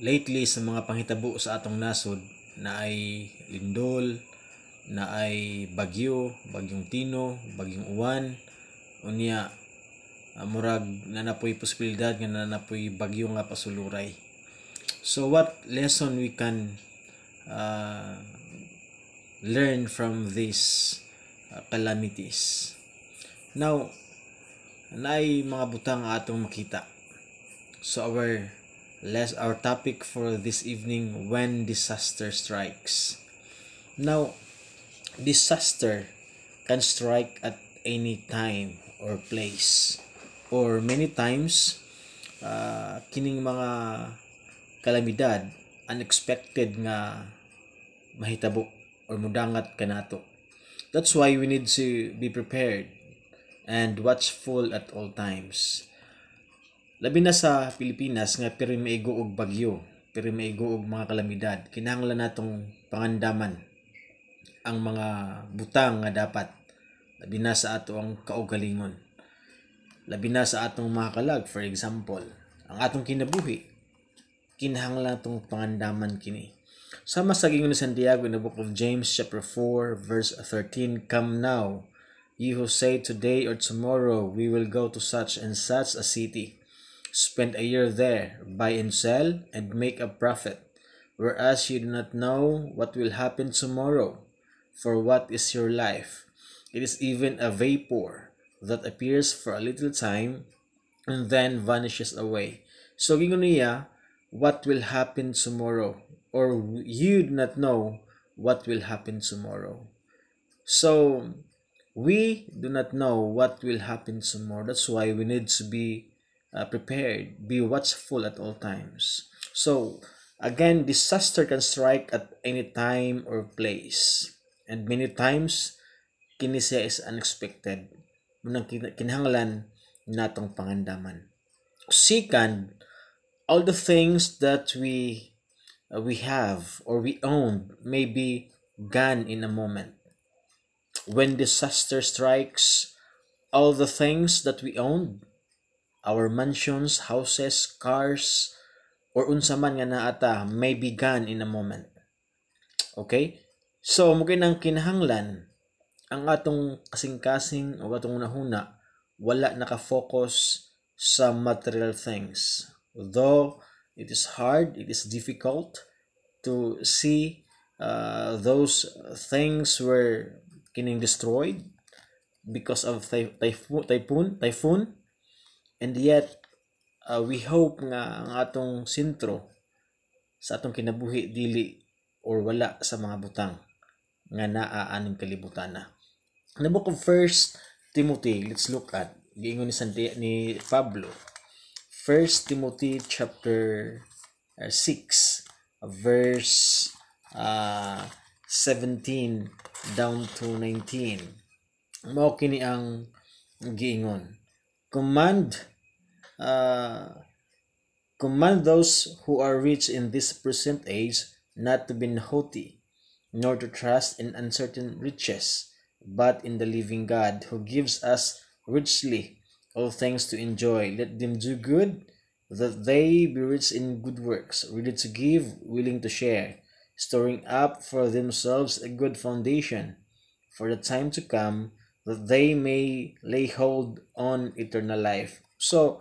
lately sa mga panghitabo sa atong nasod na ay lindol, na ay bagyo, bagyong Tino, bagyong Uwan, unya murag nanapoy posibilidad nga nanapoy bagyo nga pasuluray. So what lesson we can uh, learn from these calamities? Now, naay mga butang nga atong makita. So our topic for this evening, when disaster strikes. Now, disaster can strike at any time or place, or many times kining mga kalamidad unexpected nga mahitabo or mudangat kanato. That's why we need to be prepared and watchful at all times. Labi na sa Pilipinas nga pero maigo og bagyo, pero maigo og mga kalamidad, kinahanglan natong pangandaman ang mga butang nga dapat. Labi na sa ato ang kaugalingon. Labi na sa atong mga kalag, for example, ang atong kinabuhi, kinahanglan natong pangandaman kini. Sama sa gingon ni Santiago in the book of James chapter 4 verse 13, "Come now, you who say today or tomorrow we will go to such and such a city, spend a year there, buy and sell, and make a profit, whereas you do not know what will happen tomorrow. For what is your life? It is even a vapor that appears for a little time and then vanishes away." So gingon niya, what will happen tomorrow? Or you do not know what will happen tomorrow. So we do not know what will happen tomorrow. That's why we need to be prepared, be watchful at all times. So again, disaster can strike at any time or place, and many times kini siya is unexpected. Munang kinahanglan natong pangandaman. Second, all the things that we have or we own may be gone in a moment. When disaster strikes, all the things that we owned, our mansions, houses, cars, or unsa man nga naata may be gone in a moment. Okay? So, mugay nang kinahanglan ang atong kasing-kasing o atong nahuna wala nakafocus sa material things. Though it is hard, it is difficult to see those things were kining destroyed because of typhoon, and yet we hope nga ang atong sentro sa atong kinabuhi dili or wala sa mga butang nga naa aning kalibutan na. In the book of 1 Timothy, let's look at giingon ni Pablo. 1 Timothy chapter 6 verse 17 down to 19. Mao kini ang giingon. Command those who are rich in this present age not to be haughty, nor to trust in uncertain riches, but in the living God, who gives us richly all things to enjoy. Let them do good, that they be rich in good works, ready to give, willing to share, storing up for themselves a good foundation for the time to come, that they may lay hold on eternal life. So,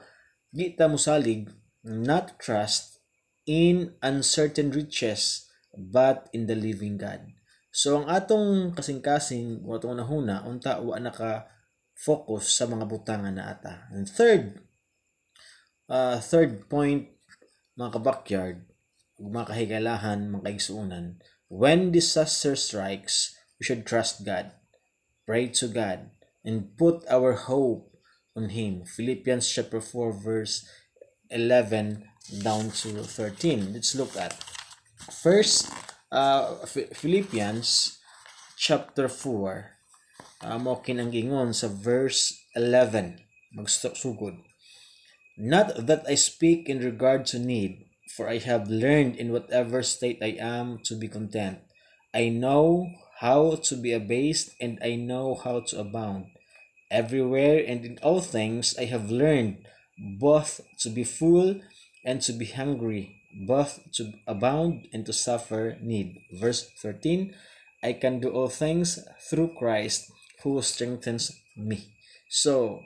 di ta musalig not trust in uncertain riches, but in the living God. So, ang atong kasing-kasing, o atong nahuna, unta, wa naka-focus sa mga butangan na ata. And third point, mga kabakyard, mga kahigalahan, mga kaigsuunan, when disaster strikes, we should trust God, pray to God, and put our hope on Him. Philippians chapter 4 verse 11 down to 13. Let's look at first Philippians chapter 4. Mo kinanggingon sa verse 11. Magsugod. Not that I speak in regard to need, for I have learned in whatever state I am to be content. I know how to be abased, and I know how to abound. Everywhere and in all things I have learned both to be full and to be hungry, both to abound and to suffer need. Verse 13, I can do all things through Christ who strengthens me. So,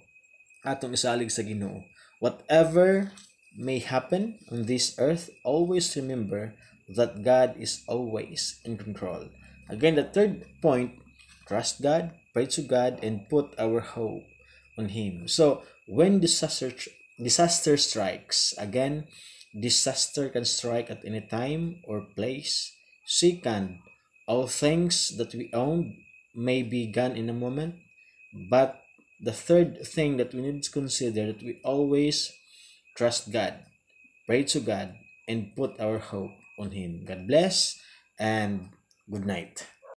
atong isalig sa Ginoo, whatever may happen on this earth, always remember that God is always in control. Again, the third point, trust God, pray to God, and put our hope on Him. So, when disaster strikes, again, disaster can strike at any time or place. Second, all things that we own may be gone in a moment, but the third thing that we need to consider that we always trust God, pray to God, and put our hope on Him. God bless and good night.